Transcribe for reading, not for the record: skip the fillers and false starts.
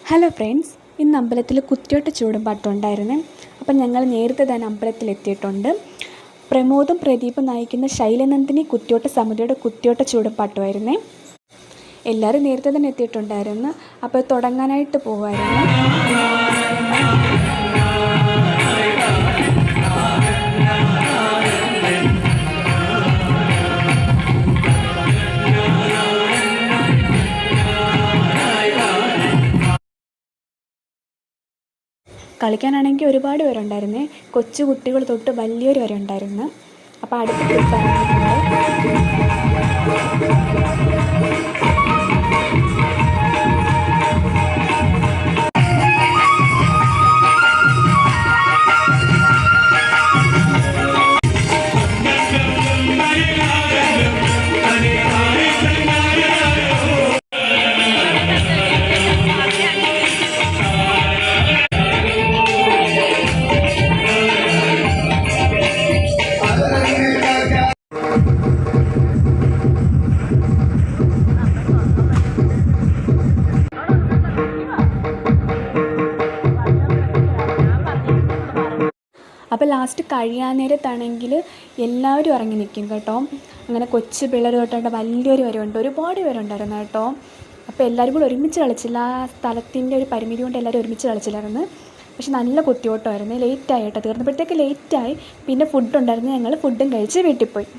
Hello friends, ഇന്ന് അമ്പലത്തിൽ കുത്തിയോട്ട ചൂടുപാട്ടം ഉണ്ടായിരുന്നേ. അപ്പം ഞങ്ങൾ നേരത്തെ തന്നെ അമ്പലത്തിലെത്തിയിട്ടുണ്ട്. പ്രമോദും പ്രദീപും നയിക്കുന്ന ശൈലനന്ദിനി കുത്തിയോട്ട സമിതിയുടെ കുത്തിയോട്ട ചൂടുപാട്ടമായിരുന്നേ. എല്ലാവരും നേരത്തെ തന്നെ എത്തിയിട്ടുണ്ടായിരുന്നു. അപ്പോൾ തുടങ്ങാനായിട്ട് പോകുമായിരുന്നു. കളിക്കാനാണെങ്കിൽ ഒരുപാട് പേരുണ്ടായിരുന്നേ. കൊച്ചു കുട്ടികൾ തൊട്ട് വലിയൊരു വരെ ഉണ്ടായിരുന്നു. അപ്പോൾ അടുത്ത അപ്പോൾ ലാസ്റ്റ് കഴിയാൻ നേരത്താണെങ്കിൽ എല്ലാവരും ഇറങ്ങി നിൽക്കും കേട്ടോ. അങ്ങനെ കൊച്ചു പിള്ളേർ തൊട്ടുണ്ട് വലിയൊരു വരെ ഉണ്ട്, ഒരുപാട് പേരുണ്ടായിരുന്നു കേട്ടോ. അപ്പോൾ എല്ലാവരും കൂടെ ഒരുമിച്ച് കളിച്ചില്ല. ആ സ്ഥലത്തിൻ്റെ ഒരു പരിമിതി കൊണ്ട് എല്ലാവരും ഒരുമിച്ച് കളിച്ചില്ലായിരുന്നു. പക്ഷെ നല്ല കുത്തിയോട്ടമായിരുന്നു. ലേറ്റായി കേട്ടോ, തീർന്നപ്പോഴത്തേക്ക് ലേറ്റായി. പിന്നെ ഫുഡ് ഉണ്ടായിരുന്നു, ഞങ്ങൾ ഫുഡും കഴിച്ച് വീട്ടിൽ പോയി.